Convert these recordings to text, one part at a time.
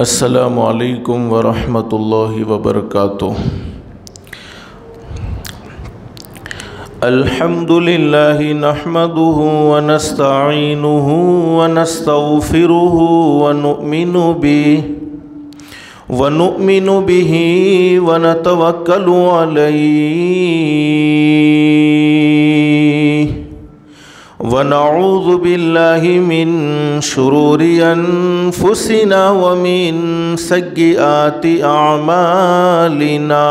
السلام علیکم ورحمۃ اللہ وبرکاتہ۔ الحمد للہ نحمده ونستعینه ونستغفره ونؤمن به ونتوکل علیہ ونعوذ باللہ من شرور انفسنا ومن سیئات اعمالنا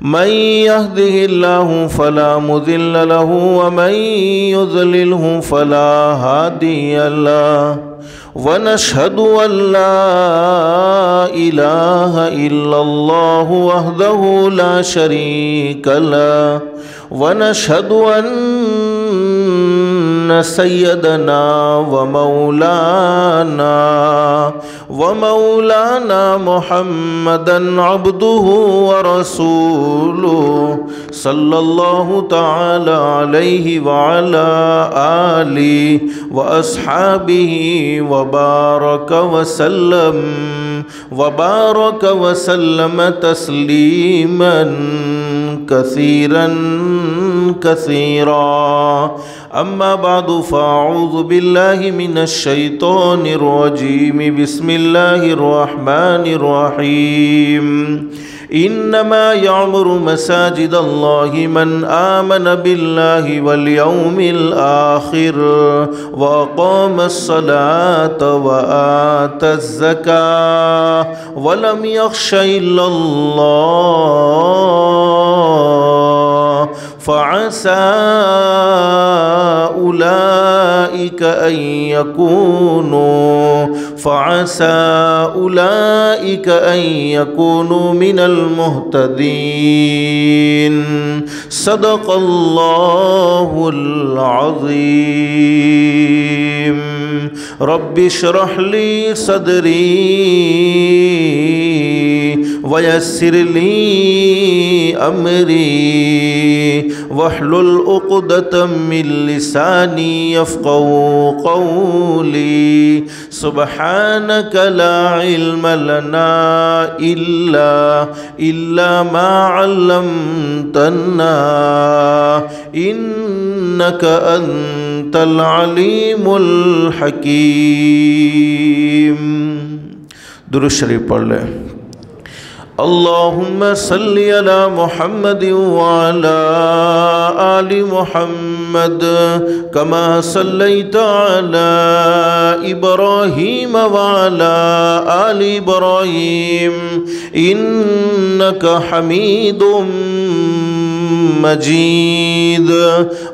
من يهده الله فلا مضل له ومن يضلله فلا هادي له ونشهد أن لا إله إلا الله وحده لا شريك له ونشهد أن سيدنا ومولانا محمدا عبده ورسوله صلى الله تعالى عليه وعلى آله وأصحابه وبارك وسلم تسليما كثيرا أما بعد فأعوذ بالله من الشيطان الرجيم بسم الله الرحمن الرحيم إنما يعمر مساجد الله من آمن بالله واليوم الآخر وأقام الصلاة وآتى الزكاة ولم يخش إلا الله فعسى أولئك أن يكونوا من المهتدين صدق الله العظيم رب اشرح لي صدري ويسر لي أمري واحلل عقدة من لساني يفقهوا قولي سبحانك لا علم لنا إلا ما علمتنا إنك أنت العليم الحكيم۔ درود شریف پڑھ لیں۔ اللہم صلی علی محمد وعلی آل محمد کما صلیت علی ابراہیم وعلی آل ابراہیم انک حمید مجید۔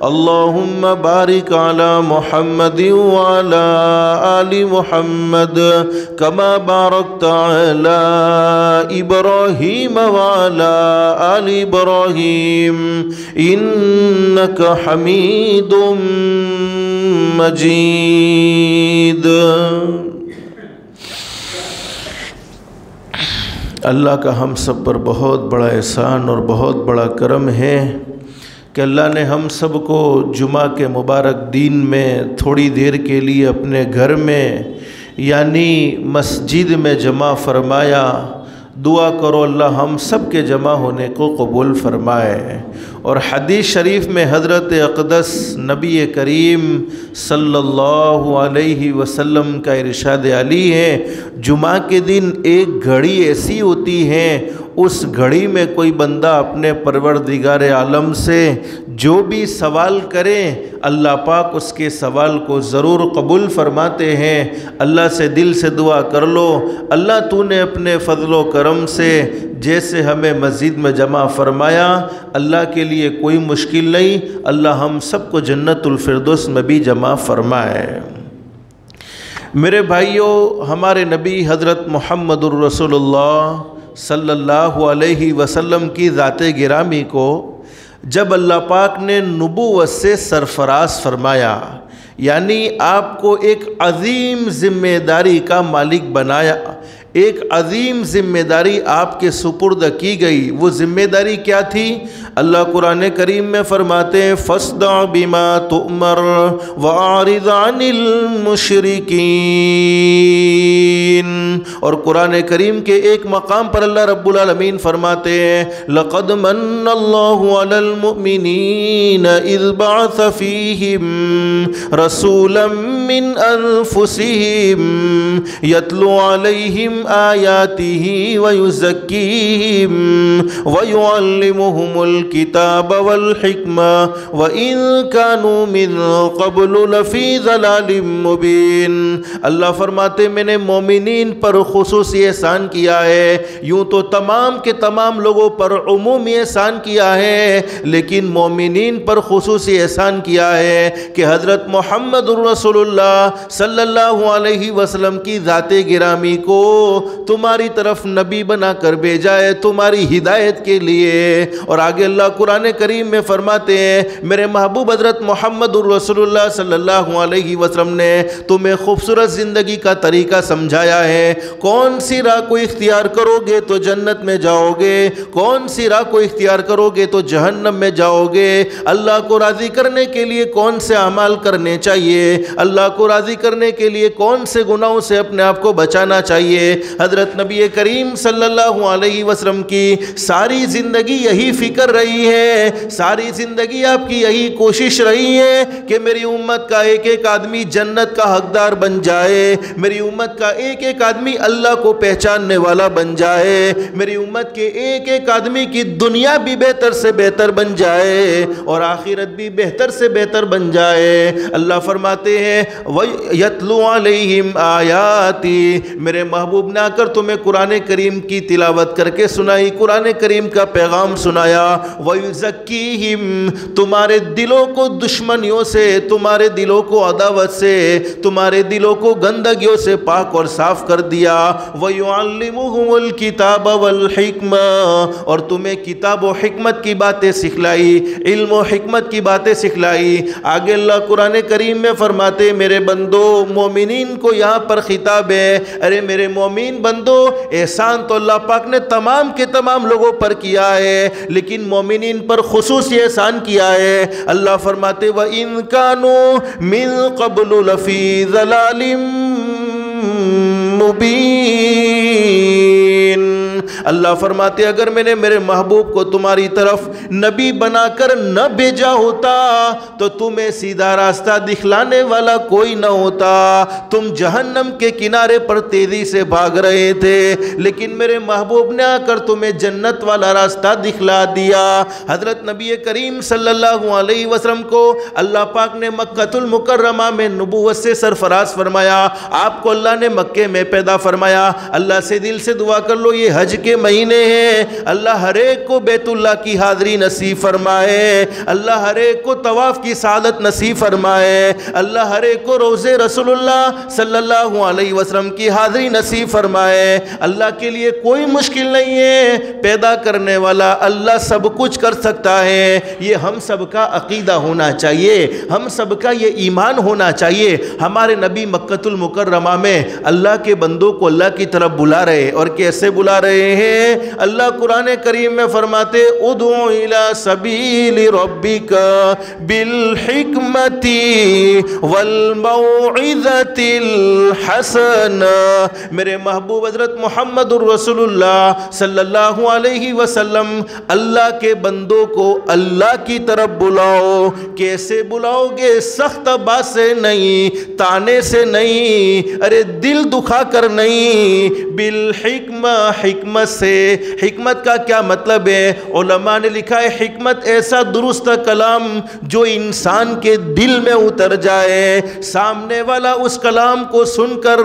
اللہم بارک علی محمد وعلی آل محمد کما بارکت علی ابراہیم وعلی آل ابراہیم انک حمید مجید۔ اللہ کا ہم سب پر بہت بڑا احسان اور بہت بڑا کرم ہے کہ اللہ نے ہم سب کو جمعہ کے مبارک دن میں تھوڑی دیر کے لیے اپنے گھر میں یعنی مسجد میں جمع فرمایا۔ دعا کرو اللہ ہم سب کے جمع ہونے کو قبول فرمائے۔ اور حدیث شریف میں حضرت اقدس نبی کریم صلی اللہ علیہ وسلم کا ارشاد علی ہے، جمعہ کے دن ایک گھڑی ایسی ہوتی ہے، اس گھڑی میں کوئی بندہ اپنے پروردگار عالم سے جو بھی سوال کرے اللہ پاک اس کے سوال کو ضرور قبول فرماتے ہیں۔ اللہ سے دل سے دعا کر لو، اللہ تو نے اپنے فضل و کرم سے جیسے ہمیں مسجد میں جمع فرمایا، اللہ کے لیے کوئی مشکل نہیں، اللہ ہم سب کو جنت الفردوس میں بھی جمع فرمائے۔ میرے بھائیوں، ہمارے نبی حضرت محمد الرسول اللہ صلی اللہ علیہ وسلم کی ذات گرامی کو جب اللہ پاک نے نبوت سے سرفراز فرمایا، یعنی آپ کو ایک عظیم ذمہ داری کا مالک بنایا، ایک عظیم ذمہ داری آپ کے سپرد کی گئی. وہ ذمہ داری کیا تھی؟ اللہ قرآن کریم میں فرماتے ہیں فاصدع بما تؤمر واعرض عن المشرکین. اور قرآن کریم کے ایک مقام پر اللہ رب العالمین فرماتے ہیں لقد من اللہ علی المؤمنین اذ بعث فیہم رسولا من انفسہم یتلو علیہم آیاتہ ویزکیہم ویعلمہم الکتاب والحکمہ وإن كانوا من قبل لفی ضلال مبین. اللہ فرماتے میں نے مومنین پر خصوصی احسان کیا ہے. یوں تو تمام کے تمام لوگوں پر عمومی احسان کیا ہے، لیکن مومنین پر خصوصی احسان کیا ہے کہ حضرت محمد رسول اللہ صلی اللہ علیہ وسلم کی ذات گرامی کو تمہاری طرف نبی بنا کر بھیجا ہے تمہاری ہدایت کے لیے. اور آگے اللہ قرآن کریم میں فرماتے ہیں میرے محبوب حضرت محمد رسول اللہ صلی اللہ علیہ وسلم نے تمہیں خوبصورت زندگی کا طریقہ سمجھایا ہے. کون سی راہ کو اختیار کرو گے تو جنت میں جاؤ گے، کون سی راہ کو اختیار کرو گے تو جہنم میں جاؤ گے. اللہ کو راضی کرنے کے لیے کون سے اعمال کرنے چاہیے، اللہ کو راضی کرنے کے لیے کون سے گناہوں سے اپنے آپ کو بچانا چاہیے. حضرت نبی کریم صلی اللہ علیہ وسلم کی ساری زندگی یہی فکر رہی ہے، ساری زندگی آپ کی یہی کوشش رہی ہے کہ میری امت کا ایک ایک آدمی جنت کا حقدار بن جائے، میری امت کا ایک ایک آدمی اللہ کو پہچاننے والا بن جائے، میری امت کے ایک ایک آدمی کی دنیا بھی بہتر سے بہتر بن جائے اور آخرت بھی بہتر سے بہتر بن جائے. اللہ فرماتے ہیں یتلو علیہم آیاتی، میرے محبوب نے آ کر تمہیں قرآن کریم کی تلاوت کر کے سنائی، قرآن کریم کا پیغام سنایا. وَيُزَكِّيهِمْ، تمہارے دلوں کو دشمنیوں سے، تمہارے دلوں کو عداوت سے، تمہارے دلوں کو گندگیوں سے پاک اور صاف کر دیا. وَيُعَلِّمُهُمُ الْكِتَابَ وَالْحِكْمَةَ، اور تمہیں کتاب و حکمت کی باتیں سکھلائی، علم و حکمت کی باتیں سکھلائی. آگے اللہ قرآن کریم میں فرماتے میرے بندو، مومنین کو یہاں پر خطاب ہے، ارے میرے مومن بندو، احسان تو اللہ پاک نے تمام کے تمام لوگوں پر کیا ہے، لیکن مومنین پر خصوصی احسان کیا ہے. اللہ فرماتے وَإِن كَانُوا مِن قَبْلُ لَفِي ضَلَالٍ مُبِينٍ. اللہ فرماتے اگر میں نے میرے محبوب کو تمہاری طرف نبی بنا کر نہ بھیجا ہوتا تو تمہیں سیدھا راستہ دکھلانے والا کوئی نہ ہوتا، تم جہنم کے کنارے پر تیزی سے بھاگ رہے تھے، لیکن میرے محبوب نے آ کر تمہیں جنت والا راستہ دکھلا دیا. حضرت نبی کریم صلی اللہ علیہ وسلم کو اللہ پاک نے مکہ المکرمہ میں نبوت سے سرفراز فرمایا، آپ کو اللہ نے مکے میں پیدا فرمایا. اللہ سے دل سے دعا کر لو یہ حج کے مہینے ہیں، اللہ ہر ایک کو بیت اللہ کی حاضری نصیب فرمائے، اللہ ہر ایک کو طواف کی سعادت نصیب فرمائے، اللہ ہر ایک کو روضے رسول اللہ صلی اللہ علیہ وسلم کی حاضری نصیب فرمائے. اللہ کے لیے کوئی مشکل نہیں ہے، پیدا کرنے والا اللہ سب کچھ کر سکتا ہے. یہ ہم سب کا عقیدہ ہونا چاہیے، ہم سب کا یہ ایمان ہونا چاہیے. ہمارے نبی مکہ المکرمہ میں اللہ کے بندوں کو اللہ کی طرف بلا رہے، اور کیسے بلا رہے ہیں؟ اللہ قرآن کریم میں فرماتے ادعو الی سبیل ربک بالحکمت والموعظۃ الحسنہ. میرے محبوب حضرت محمد الرسول اللہ صلی اللہ علیہ وسلم اللہ کے بندوں کو اللہ کی طرف بلاؤ. کیسے بلاؤ گے؟ سخت بات سے نہیں، تانے سے نہیں، ارے دل دکھا کر نہیں، بالحکمہ، حکمت سے. حکمت کا کیا مطلب ہے؟ علماء نے لکھا ہے حکمت ایسا درست کلام جو انسان کے دل میں اتر جائے، سامنے والا اس کلام کو سن کر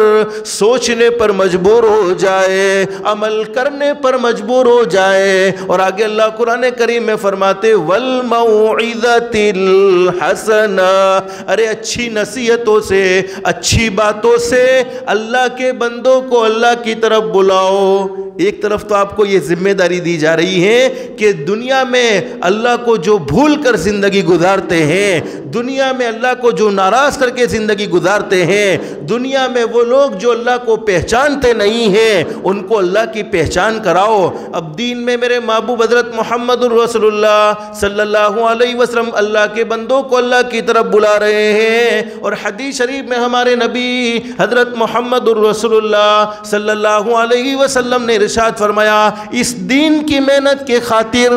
سوچنے پر مجبور ہو جائے، عمل کرنے پر مجبور ہو جائے. اور آگے اللہ قرآن کریم میں فرماتے والموعظۃ الحسنہ، ارے اچھی نصیحتوں سے، اچھی باتوں سے اللہ کے بندوں کو اللہ کی طرف بلاؤ. ایک طرف تو آپ کو یہ ذمہ داری دی جا رہی ہے کہ دنیا میں اللہ کو جو بھول کر زندگی گزارتے ہیں، دنیا میں اللہ کو جو ناراض کر کے زندگی گزارتے ہیں، دنیا میں وہ لوگ جو اللہ کو پہچانتے نہیں ہیں ان کو اللہ کی پہچان کراؤ۔ اب دین میں میرے محبوب حضرت محمد الرسول اللہ صلی اللہ علیہ وسلم اللہ کے بندوں کو اللہ کی طرف بلا رہے ہیں، اور حدیث شریف میں ہمارے نبی حضرت محمد الرسول اللہ صلی اللہ علیہ وسلم نے ارشاد فرمایا، اس دین کی محنت کے خاطر،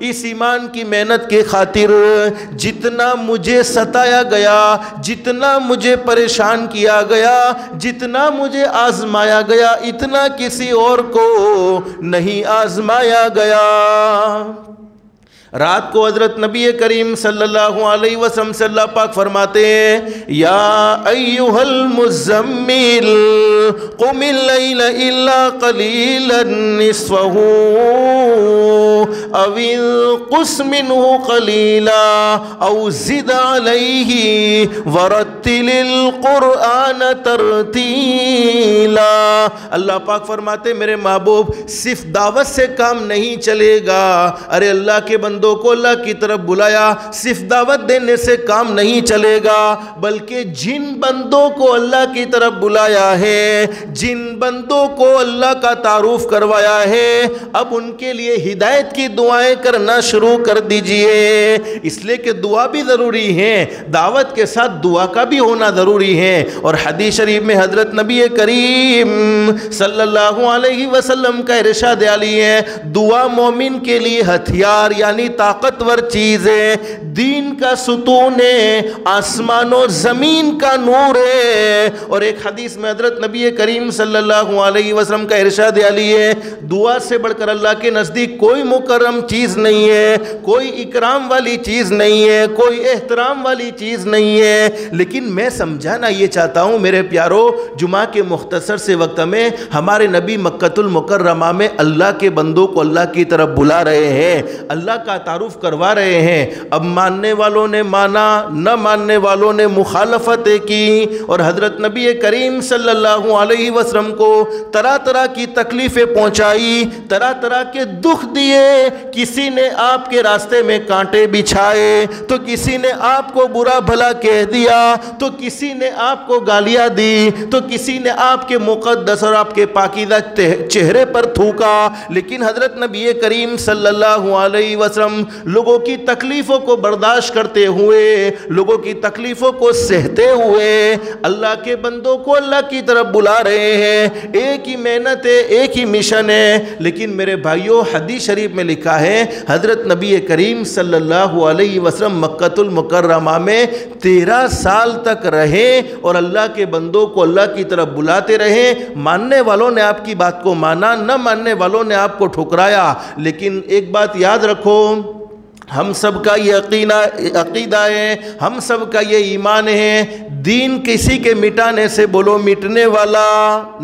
اس ایمان کی محنت کے خاطر جتنا مجھے ستایا گیا، جتنا مجھے پریشان کیا گیا، جتنا مجھے آزمایا گیا، اتنا کسی اور کو نہیں آزمایا گیا۔ رات کو حضرت نبی کریم صلی اللہ علیہ وسلم سے اللہ پاک فرماتے ہیں، یا ایھا المزمل قم اللیل الا قلیلا نصفہ او انقص منہ قلیلا او زد علیہ ورتل القرآن ترتیلا۔ اللہ پاک فرماتے میرے محبوب صرف دعوت سے کام نہیں چلے گا، ارے اللہ کے بندوں کو اللہ کی طرف بلایا، صرف دعوت دینے سے کام نہیں چلے گا، بلکہ جن بندوں کو اللہ کی طرف بلایا ہے، جن بندوں کو اللہ کا تعارف کروایا ہے، اب ان کے لیے ہدایت کی دعائیں کرنا شروع کر دیجئے، اس لیے کہ دعا بھی ضروری ہے، دعوت کے ساتھ دعا کا بھی ہونا ضروری ہے۔ اور حدیث شریف میں حضرت نبی کریم صلی اللہ علیہ وسلم کا ارشاد عالی ہے، دعا مومن کے لیے ہتھیار یعنی طاقتور چیز ہے، دین کا ستون ہے، آسمان و زمین کا نور ہے۔ اور ایک حدیث میں حضرت نبی کریم صلی اللہ علیہ وسلم کا ارشاد علی ہے، دعا سے بڑھ کر اللہ کے نزدیک کوئی مکرم چیز نہیں ہے، کوئی اکرام والی چیز نہیں ہے، کوئی احترام والی چیز نہیں ہے۔ لیکن میں سمجھانا یہ چاہتا ہوں میرے پیارو، جمعہ کے مختصر سے وقت میں ہمارے نبی مکہ المکرمہ میں اللہ کے بندوں کو اللہ کی طرف بلا رہے ہیں، اللہ کا تعارف کروا رہے ہیں۔ اب ماننے والوں نے مانا، نہ ماننے والوں نے مخالفتیں کی، اور حضرت نبی کریم صلی اللہ علیہ وسلم کو طرح طرح کی تکلیفیں پہنچائی، طرح طرح کے دکھ دیے، کسی نے آپ کے راستے میں کانٹے بچھائے، تو کسی نے آپ کو برا بھلا کہہ دیا، تو کسی نے آپ کو گالیاں دی، تو کسی نے آپ کے مقدس اور آپ کے پاکیزہ چہرے پر تھوکا۔ لیکن حضرت نبی کریم صلی اللہ علیہ وسلم لوگوں کی تکلیفوں کو برداشت کرتے ہوئے، لوگوں کی تکلیفوں کو سہتے ہوئے اللہ کے بندوں کو اللہ کی طرف بلا رہے ہیں۔ ایک ہی محنت ہے، ایک ہی مشن ہے، لیکن میرے بھائیوں حدیث شریف میں لکھا ہے حضرت نبی کریم صلی اللہ علیہ وسلم مکہ المکرمہ میں 13 سال تک رہے اور اللہ کے بندوں کو اللہ کی طرف بلاتے رہے۔ ماننے والوں نے آپ کی بات کو مانا، نہ ماننے والوں نے آپ کو ٹھکرایا۔ لیکن ایک بات یاد رکھو، ہم سب کا یہ عقیدہ ہے، ہم سب کا یہ ایمان ہے، دین کسی کے مٹانے سے بولو مٹنے والا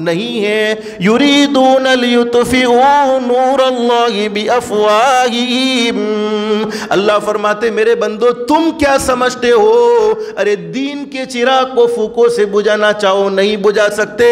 نہیں ہے۔ یریدون لیطفئوا نور اللہ بافواہہم، اللہ فرماتے میرے بندو تم کیا سمجھتے ہو، ارے دین کے چراغ کو پھوکوں سے بجھانا چاہو نہیں بجھا سکتے،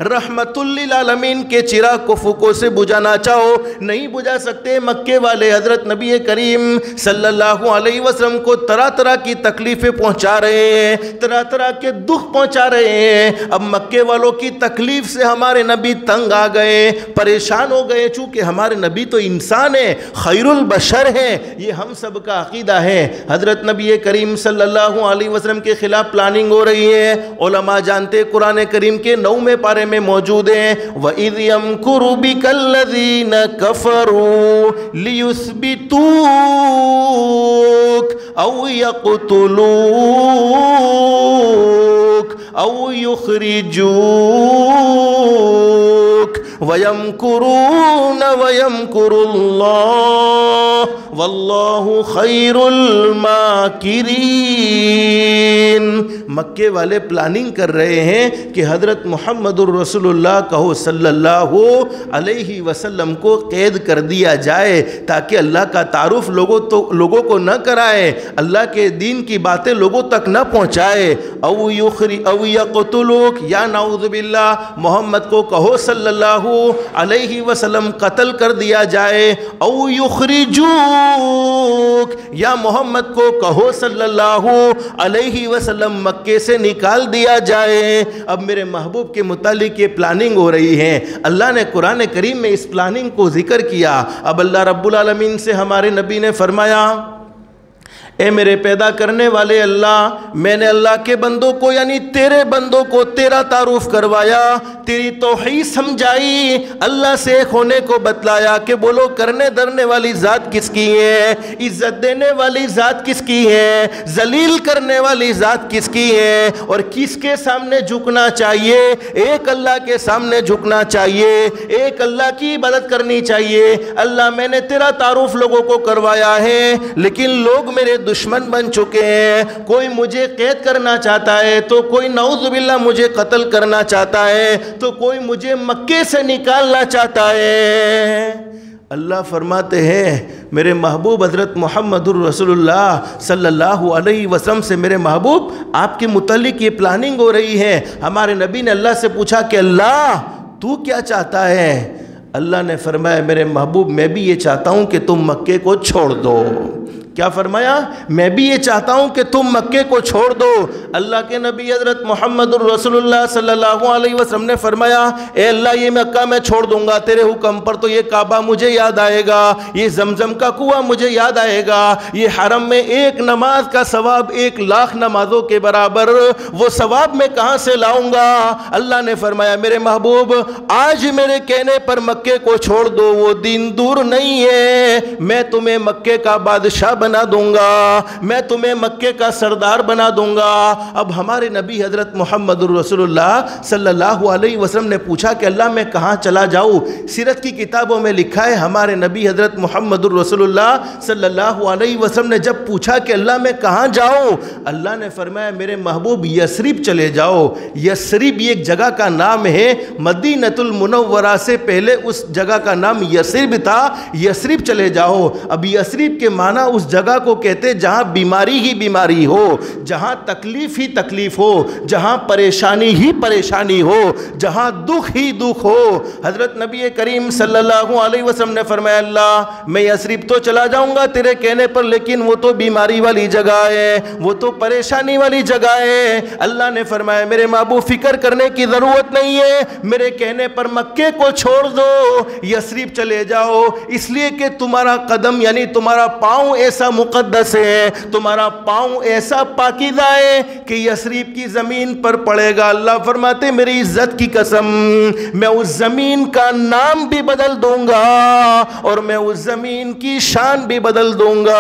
رحمت للعالمین کے چراغ کو پھوکوں سے بجھانا چاہو نہیں بجھا سکتے۔ مکے والے حضرت نبی کریم صلی اللہ علیہ وسلم کو طرح طرح کی تکلیفیں پہنچا رہے ہیں، طرح طرح کے دکھ پہنچا رہے ہیں۔ اب مکے والوں کی تکلیف سے ہمارے نبی تنگ آ گئے، پریشان ہو گئے، چونکہ ہمارے نبی تو انسان ہے، خیر البشر ہے، یہ ہم سب کا عقیدہ ہے۔ حضرت نبی کریم صلی اللہ علیہ وسلم کے خلاف پلاننگ ہو رہی ہے، علماء جانتے قرآن کریم کے 9ویں پارے میں موجود ہیں، وَإِذْ يَمْكُرُ بِكَ الَّذِينَ كَفَرُوا لِيُثْبِتُوكَ أَوْ يَقْتُلُوكَ أَوْ يُخْرِجُوكَ وَيَمْكُرُونَ وَيَمْكُرُ اللَّهُ وَاللَّهُ خَيْرُ الْمَاكِرِينَ۔ مکے والے پلاننگ کر رہے ہیں کہ حضرت محمد الرسول اللہ کہو صلی اللہ علیہ وسلم کو قید کر دیا جائے تاکہ اللہ کا تعارف لوگوں کو نہ کرائے، اللہ کے دین کی باتیں لوگوں تک نہ پہنچائے۔ او یقتلوک، یا نعوذ باللہ محمد کو کہو صلی اللہ علیہ وسلم قتل کر دیا جائے، او یخرجوک، یا محمد کو کہو صلی اللہ علیہ وسلم مکے سے نکال دیا جائے۔ اب میرے محبوب کے متعلق یہ پلاننگ ہو رہی ہے، اللہ نے قرآن کریم میں اس پلاننگ کو ذکر کیا۔ اب اللہ رب العالمین سے ہمارے نبی نے فرمایا، اے میرے پیدا کرنے والے اللہ، میں نے اللہ کے بندوں کو یعنی تیرے بندوں کو تیرا تعارف کروایا، تیری توحید سمجھائی، اللہ سے ایک ہونے کو بتلایا کہ بولو کرنے درنے والی ذات کس کی ہے، عزت دینے والی ذات کس کی ہے، ذلیل کرنے والی ذات کس کی ہے، اور کس کے سامنے جھکنا چاہیے۔ ایک اللہ کے سامنے جھکنا چاہیے، ایک اللہ کی عبادت کرنی چاہیے۔ اللہ میں نے تیرا تعارف لوگوں کو کروایا ہے، لیکن لوگ میرے دشمن بن چکے ہیں، کوئی مجھے قید کرنا چاہتا ہے تو کوئی نعوذ باللہ مجھے قتل کرنا چاہتا ہے تو کوئی مجھے مکے سے نکالنا چاہتا ہے۔ اللہ فرماتے ہیں میرے محبوب حضرت محمد الرسول اللہ صلی اللہ علیہ وسلم سے، میرے محبوب آپ کے متعلق یہ پلاننگ ہو رہی ہے۔ ہمارے نبی نے اللہ سے پوچھا کہ اللہ تو کیا چاہتا ہے؟ اللہ نے فرمایا میرے محبوب میں بھی یہ چاہتا ہوں کہ تم مکے کو چھوڑ دو۔ کیا فرمایا؟ میں بھی یہ چاہتا ہوں کہ تم مکے کو چھوڑ دو۔ اللہ کے نبی حضرت محمد الرسول اللہ صلی اللہ علیہ وسلم نے فرمایا اے اللہ یہ مکہ میں چھوڑ دوں گا تیرے حکم پر تو یہ کعبہ مجھے یاد آئے گا، یہ زمزم کا کنواں مجھے یاد آئے گا، یہ حرم میں ایک نماز کا ثواب 1,00,000 نمازوں کے برابر، وہ ثواب میں کہاں سے لاؤں گا؟ اللہ نے فرمایا میرے محبوب آج میرے کہنے پر مکے کو چھوڑ دو، وہ دن دور نہیں ہے، میں تمہیں مکے کا بادشاہ بنا دوں گا، میں تمہیں مکے کا سردار بنا دوں گا۔ اب ہمارے نبی حضرت محمد الرسول اللہ صلی اللہ علیہ وسلم نے پوچھا کہ اللہ میں کہاں چلا جاؤں؟ سیرت کی کتابوں میں لکھا ہے ہمارے نبی حضرت محمد الرسول اللہ صلی اللہ علیہ وسلم نے جب پوچھا کہ اللہ میں کہاں جاؤں، اللہ نے فرمایا میرے محبوب یثرب چلے جاؤ۔ یثرب یہ ایک جگہ کا نام ہے، مدینۃ المنورہ سے پہلے اس جگہ کا نام یثرب تھا، یثرب چلے جاؤ۔ اب یثرب کے معنی اس جگہ کو کہتے جہاں بیماری ہی بیماری ہو، جہاں تکلیف ہی تکلیف ہو، جہاں پریشانی ہی پریشانی ہو، جہاں دکھ ہی دکھ ہو۔ حضرت نبی کریم صلی اللہ علیہ وسلم نے فرمایا اللہ میں یثرب تو چلا جاؤں گا تیرے کہنے پر، لیکن وہ تو بیماری والی جگہ ہے، وہ تو پریشانی والی جگہ ہے۔ اللہ نے فرمایا میرے محبوب فکر کرنے کی ضرورت نہیں ہے، میرے کہنے پر مکے کو چھوڑ دو، یثرب چلے جاؤ، اس لیے کہ تمہارا قدم یعنی تمہارا پاؤں ایسا مقدس ہے، تمہارا پاؤں ایسا پاکیزہ ہے کہ یثرب کی زمین پر پڑے گا۔ اللہ فرماتے میری عزت کی قسم میں اس زمین کا نام بھی بدل دوں گا اور میں اس زمین کی شان بھی بدل دوں گا۔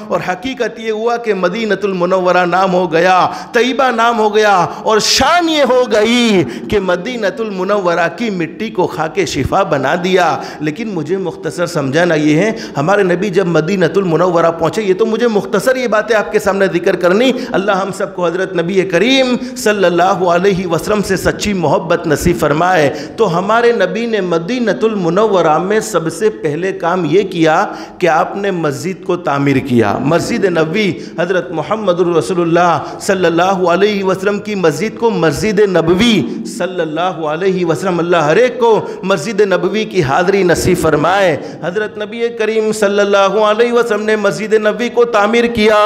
اور حقیقت یہ ہوا کہ مدینۃ المنورہ نام ہو گیا، طیبہ نام ہو گیا، اور شان یہ ہو گئی کہ مدینۃ المنورہ کی مٹی کو کھا کے شفا بنا دیا۔ لیکن مجھے مختصر سمجھانا یہ ہے ہمارے نبی جب مدینۃ المنورہ پہنچے، یہ تو مجھے مختصر یہ باتیں آپ کے سامنے ذکر کرنی، اللہ ہم سب کو حضرت نبی کریم صلی اللہ علیہ وسلم سے سچی محبت نصیب فرمائے۔ تو ہمارے نبی نے مدینۃ المنورہ میں سب سے پہلے کام یہ کیا کہ آپ نے مسجد کو تعمیر کیا۔ مسجد نبوی حضرت محمد الرسول اللہ صلی اللہ علیہ وسلم کی مسجد کو مسجد نبوی صلی اللہ علیہ وسلم، اللہ ہر ایک کو مسجد نبوی کی حاضری نصیب فرمائے۔ حضرت نبی کریم صلی اللہ علیہ وسلم نے مسجد نبوی کو تعمیر کیا۔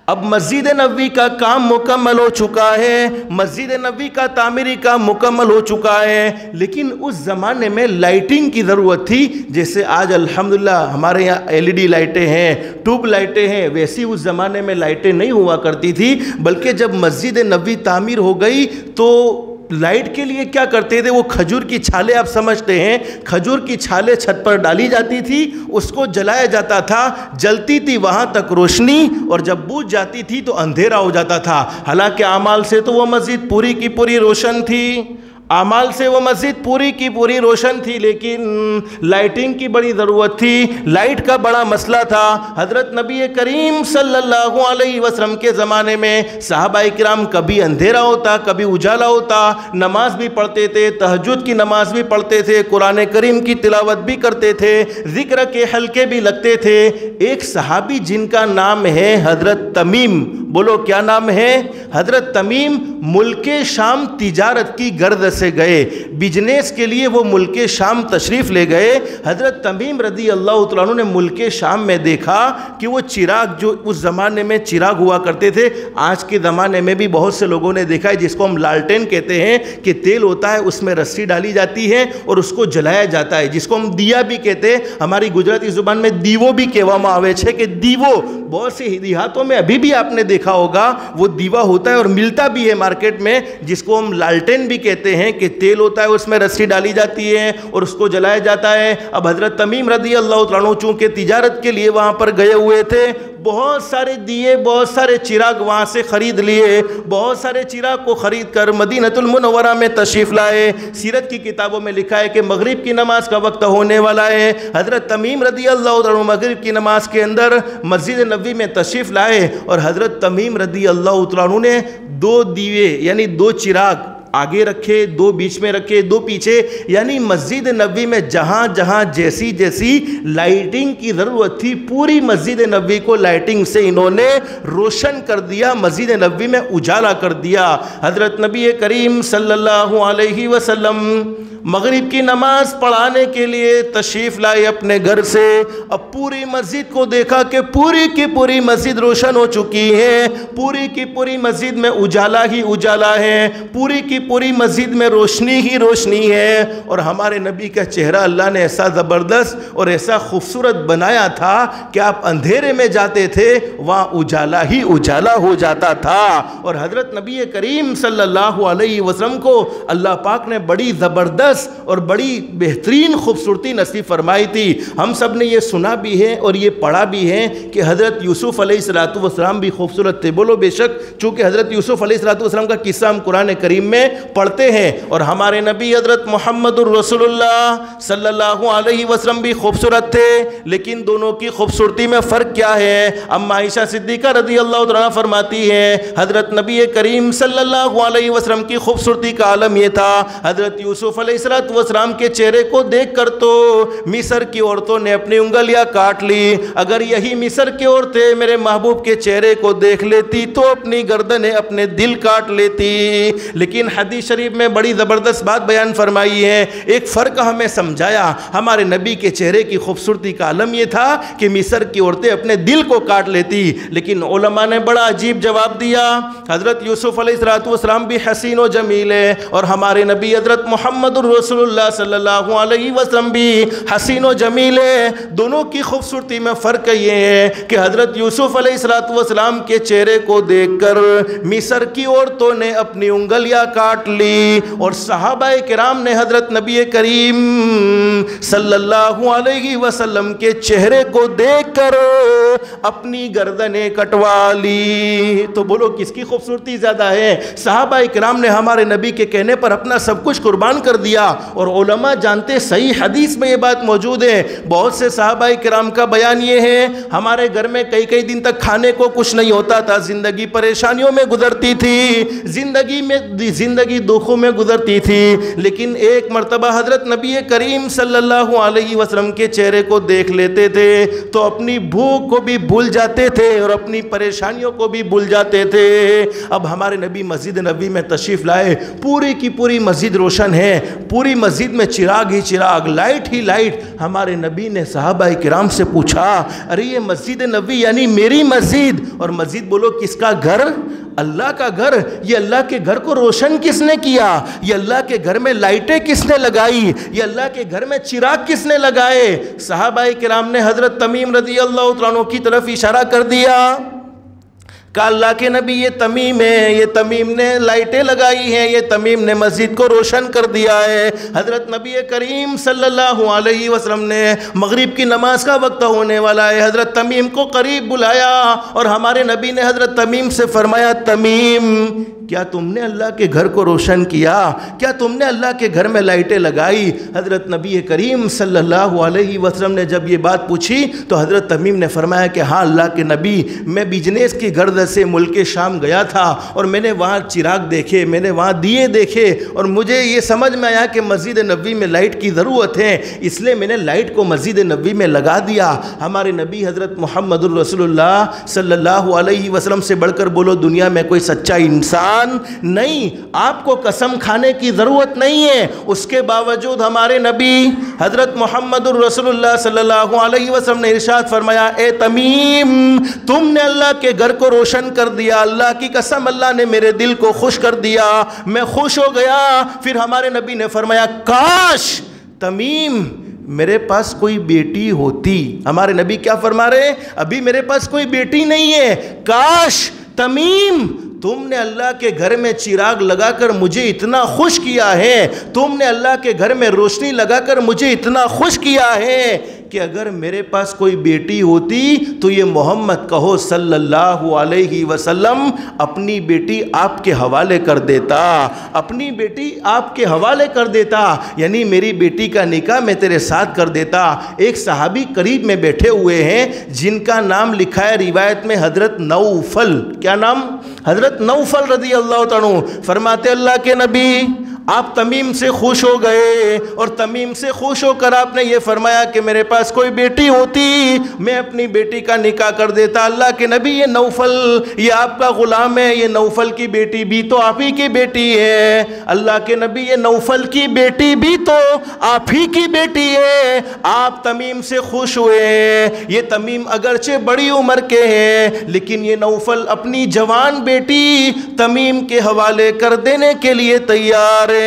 اب مسجد نبوی کا کام مکمل ہو چکا ہے، مسجد نبوی کا تعمیری کام مکمل ہو چکا ہے، لیکن اس زمانے میں لائٹنگ کی ضرورت تھی۔ جیسے آج الحمدللہ ہمارے یہاں LED لائٹیں ہیں، ٹیوب لائٹیں ہیں، ویسی اس زمانے میں لائٹیں نہیں ہوا کرتی تھی، بلکہ جب مسجد نبوی تعمیر ہو گئی تو لائٹ کے لیے کیا کرتے تھے، وہ کھجور کی چھالیں آپ سمجھتے ہیں، کھجور کی چھالیں چھت پر ڈالی جاتی تھی، اس کو جلایا جاتا تھا، جلتی تھی وہاں تک روشنی، اور جب بجھ جاتی تھی تو اندھیرا ہو جاتا تھا۔ حالانکہ اعمال سے تو وہ مسجد پوری کی پوری روشن تھی۔ اعمال سے وہ مسجد پوری کی پوری روشن تھی، لیکن لائٹنگ کی بڑی ضرورت تھی، لائٹ کا بڑا مسئلہ تھا۔ حضرت نبی کریم صلی اللہ علیہ وسلم کے زمانے میں صحابہ کرام کبھی اندھیرا ہوتا، کبھی اجالا ہوتا، نماز بھی پڑھتے تھے، تہجد کی نماز بھی پڑھتے تھے، قرآن کریم کی تلاوت بھی کرتے تھے، ذکر کے حلقے بھی لگتے تھے۔ ایک صحابی جن کا نام ہے حضرت تمیم، بولو کیا نام ہے؟ حضرت تمیم ملک شام تجارت کی غرض سے گئے، بزنس کے لیے وہ ملک شام تشریف لے گئے۔ حضرت تمیم رضی اللہ تعالیٰ عنہ نے ملک شام میں دیکھا کہ وہ چراغ، جو اس زمانے میں چراغ ہوا کرتے تھے، آج کے زمانے میں بھی بہت سے لوگوں نے دیکھا ہے جس کو ہم لالٹین کہتے ہیں، کہ تیل ہوتا ہے اس میں رسی ڈالی جاتی ہے اور اس کو جلایا جاتا ہے، جس کو ہم دیا بھی کہتے ہیں، ہماری گجراتی زبان میں دیو بھی کہواماں آوے چھے کہ دیو، بہت سے دیہاتوں میں ابھی بھی آپ نے دیکھا ہوگا وہ دیوا ہوتا ہے اور ملتا بھی ہے مارکیٹ میں، جس کو ہم لالٹین بھی کہتے ہیں، کہ تیل ہوتا ہے اس میں رسی ڈالی جاتی ہے اور اس کو جلایا جاتا ہے۔ اب حضرت تمیم رضی اللہ تعالیٰ عنہ چونکہ تجارت کے لیے وہاں پر گئے ہوئے تھے، بہت سارے دیے، بہت سارے چراغ وہاں سے خرید لیے، بہت سارے چراغ کو خرید کر مدینہ المنورہ میں تشریف لائے۔ سیرت کی کتابوں میں لکھا ہے کہ مغرب کی نماز کا وقت ہونے والا ہے، حضرت تمیم رضی اللہ عنہ مغرب کی نماز کے اندر مسجد نبوی میں تشریف لائے، اور حضرت تمیم رضی اللہ عنہ نے 2 دیوے یعنی 2 چراغ آگے رکھے، 2 بیچ میں رکھے، 2 پیچھے، یعنی مسجد نبوی میں جہاں جہاں جیسی جیسی لائٹنگ کی ضرورت تھی، پوری مسجد نبوی کو لائٹنگ سے انہوں نے روشن کر دیا، مسجد نبوی میں اجالا کر دیا۔ حضرت نبی کریم صلی اللہ علیہ وسلم مغرب کی نماز پڑھانے کے لیے تشریف لائے اپنے گھر سے۔ اب پوری مسجد کو دیکھا کہ پوری کی پوری مسجد روشن ہو چکی ہے، پوری کی پوری مسجد میں اجالا ہی اجالا ہے، پوری کی پوری مسجد میں روشنی ہی روشنی ہے، اور ہمارے نبی کا چہرہ اللہ نے ایسا زبردست اور ایسا خوبصورت بنایا تھا کہ آپ اندھیرے میں جاتے تھے وہاں اجالا ہی اجالا ہو جاتا تھا۔ اور حضرت نبی کریم صلی اللہ علیہ وسلم کو اللہ پاک نے بڑی زبردست اور بڑی بہترین خوبصورتی نصیب فرمائی تھی۔ ہم سب نے یہ سنا بھی ہے اور یہ پڑھا بھی ہے کہ حضرت یوسف علیہ السلام بھی خوبصورت تھے، بولو بے شک، چونکہ حضرت یوسف علیہ السلام کا قصہ ہم قرآن کریم میں پڑھتے ہیں، اور ہمارے نبی حضرت محمد الرسول اللہ صلی اللہ علیہ وسلم بھی خوبصورت تھے، لیکن دونوں کی خوبصورتی میں فرق کیا ہے؟ اما عائشہ صدیقہ رضی اللہ عنہا فرماتی ہے حضرت نبی کریم صلی اللہ علیہ وسلم کی خوبصورتی کا عالم یہ تھا، حضرت یوسف علیہ السلام کے چہرے کو دیکھ کر تو مصر کی عورتوں نے اپنی انگلیاں کاٹ لی، اگر یہی مصر کی عورتیں میرے محبوب کے چہرے کو دیکھ لیتی تو اپنی گردنیں اپنے دل کاٹ لیتی۔ لیکن حدیث شریف میں بڑی زبردست بات بیان فرمائی ہے، ایک فرق ہمیں سمجھایا، ہمارے نبی کے چہرے کی خوبصورتی کا عالم یہ تھا کہ مصر کی عورتیں اپنے دل کو کاٹ لیتی، لیکن علماء نے بڑا عجیب جواب دیا، حضرت یوسف علیہ السلام بھی حسین و جمیل ہے، اور ہمارے نبی حضرت محمد رسول اللہ صلی اللہ علیہ وسلم بھی حسین و جمیل ہے، دونوں کی خوبصورتی میں فرق یہ ہے کہ حضرت یوسف علیہ السلام کے چہرے کو دیکھ کر مصر کی عورتوں نے اپنی انگلیاں کاٹ لی، اور صحابہ کرام نے حضرت نبی کریم صلی اللہ علیہ وسلم کے چہرے کو دیکھ کر اپنی گردنیں کٹوا لی۔ تو بولو کس کی خوبصورتی زیادہ ہے؟ صحابہ کرام نے ہمارے نبی کے کہنے پر اپنا سب کچھ قربان کر دیا، اور علماء جانتے صحیح حدیث میں یہ بات موجود ہے، بہت سے صحابہ کرام کا بیان یہ ہے ہمارے گھر میں کئی دن تک کھانے کو کچھ نہیں ہوتا تھا، زندگی پریشانیوں میں گزرتی تھی، زندگی دکھوں میں گزرتی تھی، لیکن ایک مرتبہ حضرت نبی کریم صلی اللہ علیہ وسلم کے چہرے کو دیکھ لیتے تھے تو اپنی بھوک کو بھی بھول جاتے تھے اور اپنی پریشانیوں کو بھی بھول جاتے تھے۔ اب ہمارے نبی مسجد نبوی میں تشریف لائے، پوری کی پوری مسجد روشن ہے، پوری مسجد میں چراغ ہی چراغ، لائٹ ہی لائٹ۔ ہمارے نبی نے صحابہ کرام سے پوچھا، ارے یہ مسجد نبوی یعنی میری مسجد، اور مسجد بولو کس کا گھر؟ اللہ کا گھر۔ یہ اللہ کے گھر کو روشن کس نے کیا؟ یہ اللہ کے گھر میں لائٹیں کس نے لگائی؟ یہ اللہ کے گھر میں چراغ کس نے لگائے؟ صحابہ کرام نے حضرت تمیم رضی اللہ عنہ کی طرف اشارہ کر دیا، کہ اللہ کے نبی یہ تمیم ہے، یہ تمیم نے لائٹیں لگائی ہیں، یہ تمیم نے مسجد کو روشن کر دیا ہے۔ حضرت نبی کریم صلی اللہ علیہ وسلم نے مغرب کی نماز کا وقت ہونے والا ہے، حضرت تمیم کو قریب بلایا، اور ہمارے نبی نے حضرت تمیم سے فرمایا، تمیم کیا تم نے اللہ کے گھر کو روشن کیا؟ کیا تم نے اللہ کے گھر میں لائٹیں لگائی؟ حضرت نبی کریم صلی اللہ علیہ وسلم نے جب یہ بات پوچھی تو حضرت تمیم نے فرمایا کہ ہاں اللہ کے نبی، میں بزنس کی غرض سے ملک شام گیا تھا اور میں نے وہاں چراغ دیکھے، میں نے وہاں دیے دیکھے، اور مجھے یہ سمجھ میں آیا کہ مسجد نبوی میں لائٹ کی ضرورت ہے، اس لیے میں نے لائٹ کو مسجد نبوی میں لگا دیا۔ ہمارے نبی حضرت محمد الرسول اللہ صلی اللہ علیہ وسلم سے بڑھ کر بولو دنیا میں کوئی سچا انسان نہیں، آپ کو قسم کھانے کی ضرورت نہیں ہے، اس کے باوجود ہمارے نبی حضرت محمد الرسول اللہ صلی اللہ علیہ وسلم نے ارشاد فرمایا، اے تمیم تم نے اللہ کے گھر کو روشن کر دیا، اللہ کی قسم اللہ نے میرے دل کو خوش کر دیا، میں خوش ہو گیا۔ پھر ہمارے نبی نے فرمایا، کاش تمیم میرے پاس کوئی بیٹی ہوتی۔ ہمارے نبی کیا فرما رہے ہیں؟ ابھی میرے پاس کوئی بیٹی نہیں ہے، کاش تمیم تم نے اللہ کے گھر میں چراغ لگا کر مجھے اتنا خوش کیا ہے، تم نے اللہ کے گھر میں روشنی لگا کر مجھے اتنا خوش کیا ہے کہ اگر میرے پاس کوئی بیٹی ہوتی تو یہ محمد کہو صلی اللہ علیہ وسلم اپنی بیٹی آپ کے حوالے کر دیتا، اپنی بیٹی آپ کے حوالے کر دیتا، یعنی میری بیٹی کا نکاح میں تیرے ساتھ کر دیتا۔ ایک صحابی قریب میں بیٹھے ہوئے ہیں جن کا نام لکھا ہے روایت میں حضرت نوفل، کیا نام؟ حضرت نوفل رضی اللہ تعالیٰ عنہ، فرماتے اللہ کے نبی آپ تمیم سے خوش ہو گئے اور تمیم سے خوش ہو کر آپ نے یہ فرمایا کہ میرے پاس کوئی بیٹی ہوتی میں اپنی بیٹی کا نکاح کر دیتا۔ اللہ کے نبی یہ نوفل یہ آپ کا غلام ہے، یہ نوفل کی بیٹی بھی تو آپ ہی کی بیٹی ہے۔ اللہ کے نبی یہ نوفل کی بیٹی بھی تو آپ ہی کی بیٹی ہے۔ آپ تمیم سے خوش ہوئے، یہ تمیم اگرچہ بڑی عمر کے ہیں لیکن یہ نوفل اپنی جوان بیٹی تمیم کے حوالے کر دینے کے لیے تیار ہے۔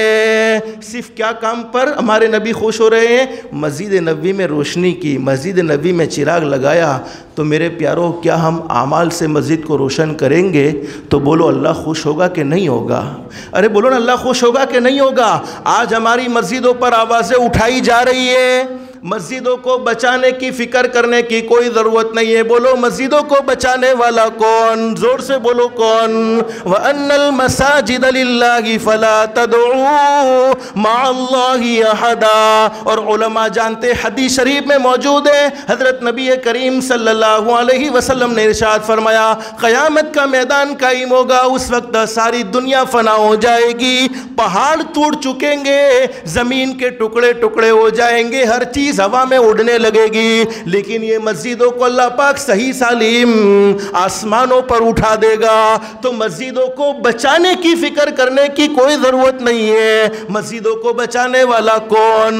صرف کیا کام پر ہمارے نبی خوش ہو رہے ہیں؟ مسجد نبوی میں روشنی کی، مسجد نبوی میں چراغ لگایا۔ تو میرے پیاروں کیا ہم اعمال سے مسجد کو روشن کریں گے تو بولو اللہ خوش ہوگا کہ نہیں ہوگا؟ ارے بولو نا اللہ خوش ہوگا کہ نہیں ہوگا؟ آج ہماری مسجدوں پر آوازیں اٹھائی جا رہی ہے، مسجدوں کو بچانے کی فکر کرنے کی کوئی ضرورت نہیں ہے۔ بولو مسجدوں کو بچانے والا کون؟ زور سے بولو کون؟ وَأَنَّ الْمَسَاجِدَ لِلَّهِ فَلَا تَدْعُوا مَعَ اللَّهِ أَحَدًا۔ اور علماء جانتے حدیث شریف میں موجود ہے، حضرت نبی کریم صلی اللہ علیہ وسلم نے ارشاد فرمایا قیامت کا میدان قائم ہوگا، اس وقت ساری دنیا فنا ہو جائے گی، پہاڑ ٹوٹ چکیں گے، زمین کے ٹکڑے ٹکڑے ہو جائیں گے، ہر چیز ہوا میں اڑنے لگے گی، لیکن یہ مسجدوں کو اللہ پاک صحیح سالم آسمانوں پر اٹھا دے گا۔ تو مسجدوں کو بچانے کی فکر کرنے کی کوئی ضرورت نہیں ہے۔ مسجدوں کو بچانے والا کون؟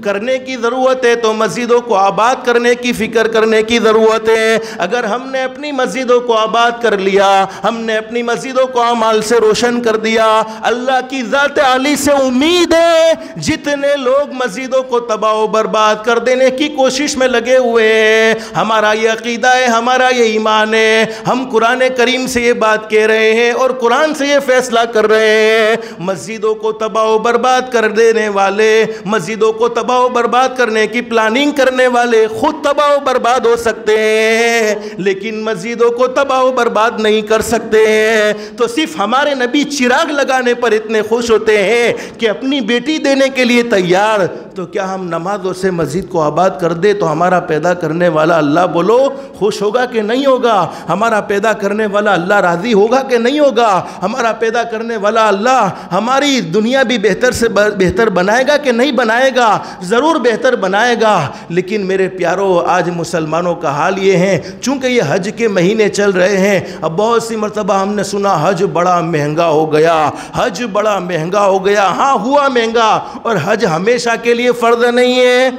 کرنے کی ضرورت ہے تو مسجدوں کو آباد کرنے کی فکر کرنے کی ضرورت ہے۔ اگر ہم نے اپنی مسجدوں کو آباد کر لیا، ہم نے اپنی مسجدوں کو اعمال سے روشن کر دیا، اللہ کی ذات عالی سے امید ہے جتنے لوگ مسجدوں کو تباہ و برباد کر دینے کی کوشش میں لگے ہوئے ہیں، ہمارا یہ عقیدہ ہے، ہمارا یہ ایمان ہے، ہم قرآن کریم سے یہ بات کہہ رہے ہیں اور قرآن سے یہ فیصلہ کر رہے ہیں، مسجدوں کو تباہ و برباد کر دینے والے، مسجدوں کو تباہ و برباد کرنے کی پلاننگ کرنے والے خود تباہ و برباد ہو سکتے ہیں لیکن مسجدوں کو تباہ و برباد نہیں کر سکتے ہیں۔ تو صرف ہمارے نبی چراغ لگانے پر اتنے خوش ہوتے ہیں کہ اپنی بیٹی دینے کے لیے تیار، تو کیا ہم نمازوں سے مسجد کو آباد کر دے تو ہمارا پیدا کرنے والا اللہ بولو خوش ہوگا کہ نہیں ہوگا؟ ہمارا پیدا کرنے والا اللہ راضی ہوگا کہ نہیں ہوگا؟ ہمارا پیدا کرنے والا اللہ ہماری دنیا بھی بہتر سے بہتر بنائے گا کہ نہیں بنائے گا؟ ضرور بہتر بنائے گا۔ لیکن میرے پیاروں آج مسلمانوں کا حال یہ ہے، چونکہ یہ حج کے مہینے چل رہے ہیں، اب بہت سی مرتبہ ہم نے سنا حج بڑا مہنگا ہو گیا، حج بڑا مہنگا ہو گیا۔ ہاں ہوا مہنگا، اور حج ہمیشہ کے لیے فرض نہیں ہے،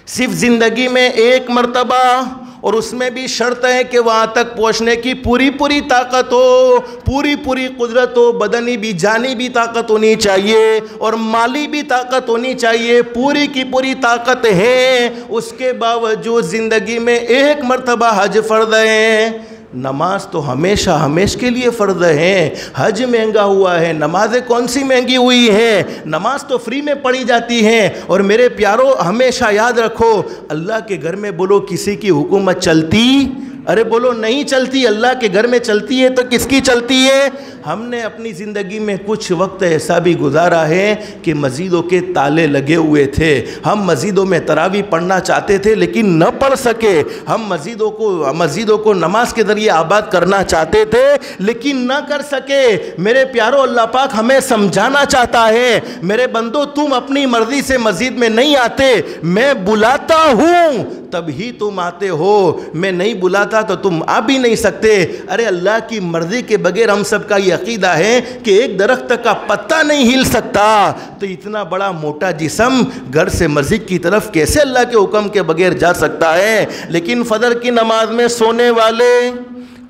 صرف زندگی میں ایک مرتبہ، اور اس میں بھی شرط ہے کہ وہاں تک پہنچنے کی پوری طاقت ہو، پوری قدرت ہو، بدنی بھی جانی بھی طاقت ہونی چاہیے اور مالی بھی طاقت ہونی چاہیے، پوری کی پوری طاقت ہے، اس کے باوجود زندگی میں ایک مرتبہ حج فرض ہے۔ نماز تو ہمیشہ کے لیے فرض ہے، حج مہنگا ہوا ہے، نمازیں کون سی مہنگی ہوئی ہیں؟ نماز تو فری میں پڑھی جاتی ہیں۔ اور میرے پیاروں ہمیشہ یاد رکھو اللہ کے گھر میں بولو کسی کی حکومت چلتی؟ ارے بولو نہیں چلتی، اللہ کے گھر میں چلتی ہے تو کس کی چلتی ہے؟ ہم نے اپنی زندگی میں کچھ وقت ایسا بھی گزارا ہے کہ مسجدوں کے تالے لگے ہوئے تھے، ہم مسجدوں میں تراویح پڑھنا چاہتے تھے لیکن نہ پڑھ سکے، ہم مسجدوں کو نماز کے ذریعے آباد کرنا چاہتے تھے لیکن نہ کر سکے۔ میرے پیارو، اللہ پاک ہمیں سمجھانا چاہتا ہے، میرے بندو تم اپنی مرضی سے مسجد میں نہیں آتے، میں بلاتا ہوں تب ہی تم آتے ہو، میں نہیں بلاتا تو تم آ بھی نہیں سکتے۔ ارے اللہ کی مرضی کے بغیر ہم سب کا یہ عقیدہ ہے کہ ایک درخت کا پتا نہیں ہل سکتا، تو اتنا بڑا موٹا جسم گھر سے مسجد کی طرف کیسے اللہ کے حکم کے بغیر جا سکتا ہے؟ لیکن فجر کی نماز میں سونے والے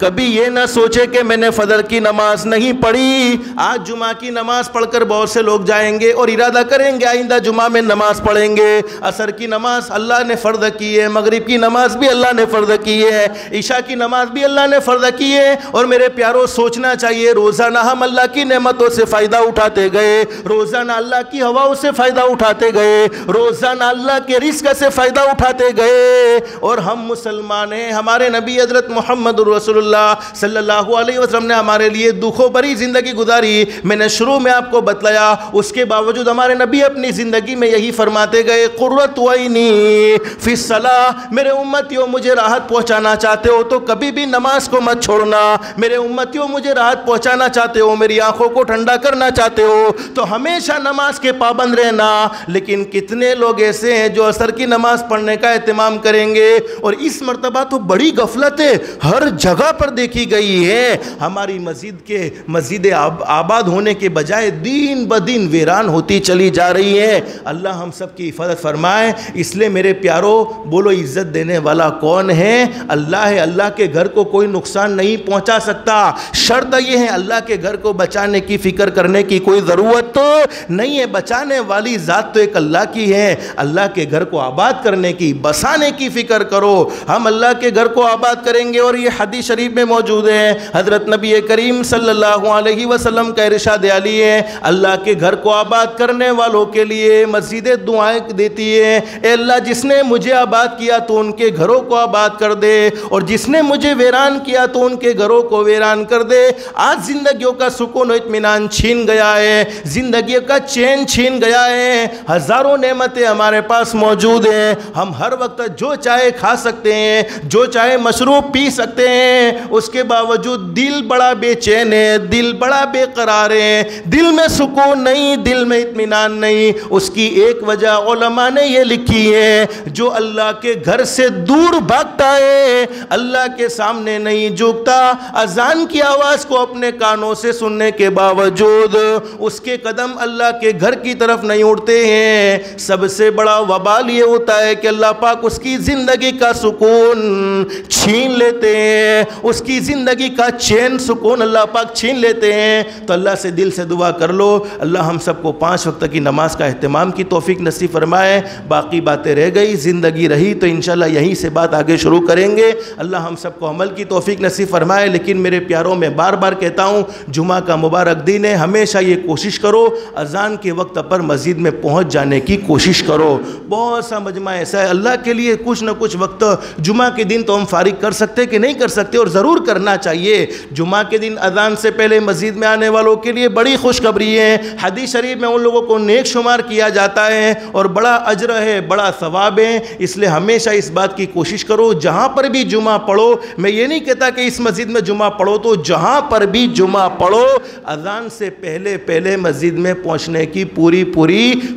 کبھی یہ نہ سوچے کہ میں نے فجر کی نماز نہیں پڑھی، آج جمعہ کی نماز پڑھ کر بہت سے لوگ جائیں گے اور ارادہ کریں گے آئندہ جمعہ میں نماز پڑھیں گے۔ عصر کی نماز اللہ نے فرض کی ہے، مغرب کی نماز بھی اللہ نے فرض کی ہے، عشاء کی نماز بھی اللہ نے فرض کی ہے، اور میرے پیاروں سوچنا چاہیے روزانہ ہم اللہ کی نعمتوں سے فائدہ اٹھاتے گئے، روزانہ اللہ کی ہواؤں سے فائدہ اٹھاتے گئے، روزانہ اللہ کے رزق سے فائدہ اٹھاتے گئے، اور ہم مسلمان ہیں۔ ہمارے نبی حضرت محمد رسول اللہ صلی اللہ علیہ وسلم نے ہمارے لیے دکھوں بھری زندگی گزاری، میں نے شروع میں آپ کو بتلایا، اس کے باوجود ہمارے نبی اپنی زندگی میں یہی فرماتے گئے، قرۃ عینی فی الصلاۃ، میرے امتیوں مجھے راحت پہنچانا چاہتے ہو تو کبھی بھی نماز کو مت چھوڑنا، میرے امتیوں مجھے راحت پہنچانا چاہتے ہو، میری آنکھوں کو ٹھنڈا کرنا چاہتے ہو تو ہمیشہ نماز کے پابند رہنا۔ لیکن کتنے لوگ ایسے ہیں جو عصر کی نماز پڑھنے کا اہتمام کریں گے، اور اس مرتبہ تو بڑی غفلت ہے، ہر جگہ پر دیکھی گئی ہے، ہماری مسجد آباد ہونے کے بجائے دن بدن ویران ہوتی چلی جا رہی ہے۔ اللہ ہم سب کی حفاظت فرمائے۔ اس لیے میرے پیارو بولو عزت دینے والا کون ہے؟ اللہ ہے۔ اللہ کے گھر کو کوئی نقصان نہیں پہنچا سکتا، شرط یہ ہے اللہ کے گھر کو بچانے کی فکر کرنے کی کوئی ضرورت تو نہیں ہے، بچانے والی ذات تو ایک اللہ کی ہے۔ اللہ کے گھر کو آباد کرنے کی، بسانے کی فکر کرو، ہم اللہ کے گھر کو آباد کریں گے۔ اور یہ حدیث شریف میں موجود ہے، حضرت نبی کریم صلی اللہ علیہ وسلم کا ارشاد عالی ہے، اللہ کے گھر کو آباد کرنے والوں کے لیے مسجدیں دعائیں دیتی ہے، اے اللہ جس نے مجھے آباد کیا تو ان کے گھروں کو آباد کر دے، اور جس نے مجھے ویران کیا تو ان کے گھروں کو ویران کر دے۔ آج زندگیوں کا سکون و اطمینان چھین گیا ہے، زندگی کا چین چھین گیا ہے، ہزاروں نعمتیں ہمارے پاس موجود ہیں، ہم ہر وقت جو چاہے کھا سکتے ہیں، جو چاہے مشروب پی سکتے ہیں، اس کے باوجود دل بڑا بے چین ہے، دل بڑا بے قرار ہے، دل میں سکون نہیں، دل میں اطمینان نہیں۔ اس کی ایک وجہ علماء نے یہ لکھی ہے، جو اللہ کے گھر سے دور بھاگتا ہے، اللہ کے سامنے نہیں جھکتا، اذان کی آواز کو اپنے کانوں سے سننے کے باوجود اس کے قدم اللہ کے گھر کی طرف نہیں اڑتے ہیں، سب سے بڑا وبال یہ ہوتا ہے کہ اللہ پاک اس کی زندگی کا سکون چھین لیتے ہیں، اس کی زندگی کا چین سکون اللہ پاک چھین لیتے ہیں۔ تو اللہ سے دل سے دعا کر لو، اللہ ہم سب کو 5 وقت کی نماز کا اہتمام کی توفیق نصیب فرمائے۔ باقی باتیں رہ گئی، زندگی رہی تو انشاءاللہ یہیں سے بات آگے شروع کریں گے، اللہ ہم سب کو عمل کی توفیق نصیب فرمائے۔ لیکن میرے پیاروں میں بار بار کہتا ہوں، جمعہ کا مبارک دن ہے، ہمیشہ یہ کوشش کرو اذان کے وقت پر مسجد میں پہنچ جانے کی کوشش کرو۔ بہت سا مجمع ایسا ہے، اللہ کے لیے کچھ نہ کچھ وقت جمعہ کے دن تو ہم فارغ کر سکتے کہ نہیں کر سکتے، اور ضرور کرنا چاہیے۔ جمعہ کے دن اذان سے پہلے مسجد میں آنے والوں کے لیے بڑی خوشخبری ہے، حدیث شریف میں ان لوگوں کو نیک شمار کیا جاتا ہے اور بڑا اجر ہے، بڑا ثواب ہے۔ اس لیے ہمیشہ اس بات کی کوشش کرو، جہاں پر بھی جمعہ پڑھو، میں یہ نہیں کہتا کہ اس مسجد میں جمعہ پڑھو، تو جہاں پر بھی جمعہ پڑھو اذان سے پہلے مسجد میں پہنچنے کی پوری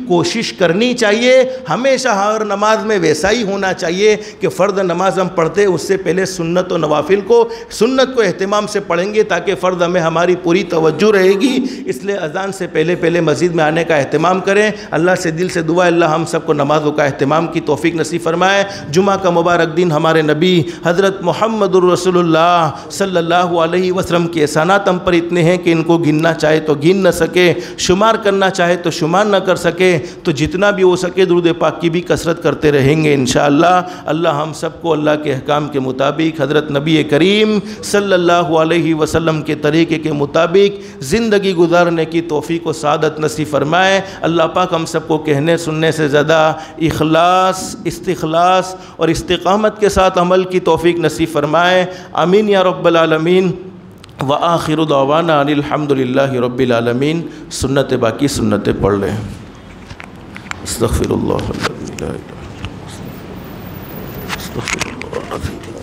کوشش کرنی چاہیے۔ ہمیشہ ہر نماز میں ویسا ہی ہونا چاہیے کہ فرض نماز ہم پڑھتے اس سے پہلے سنت و نوافل کو، سنت کو اہتمام سے پڑھیں گے تاکہ فرض میں ہماری پوری توجہ رہے گی۔ اس لیے اذان سے پہلے مسجد میں آنے کا اہتمام کریں۔ اللہ سے دل سے دعا، اللہ ہم سب کو نمازوں کا اہتمام کی توفیق نصیب فرمائے۔ جمعہ کا مبارک دن ہمارے نبی حضرت محمد الرسول اللہ صلی اللہ علیہ وسلم کے احسانات ہم پر اتنے ہیں کہ ان کو گننا چاہے تو گن نہ سکے، شمار کرنا چاہے تو شمار نہ کر سکے، تو جتنا بھی ہو سکے درود پاک کی بھی کثرت کرتے رہیں گے انشاءاللہ۔ اللہ ہم سب کو اللہ کے احکام کے مطابق حضرت نبی کریم کریم صلی اللہ علیہ وسلم کے طریقے کے مطابق زندگی گزارنے کی توفیق و سعادت نصیب فرمائے۔ اللہ پاک ہم سب کو کہنے سننے سے زیادہ اخلاص، استخلاص اور استقامت کے ساتھ عمل کی توفیق نصیب فرمائے۔ آمین یا رب العالمین۔ وآخر دعوانا ان الحمد للہ رب العالمین۔ سنت باقی سنتیں پڑھ لیں۔ استغفر اللہ الذی لا الہ الا هو استغفر اللہ العظیم۔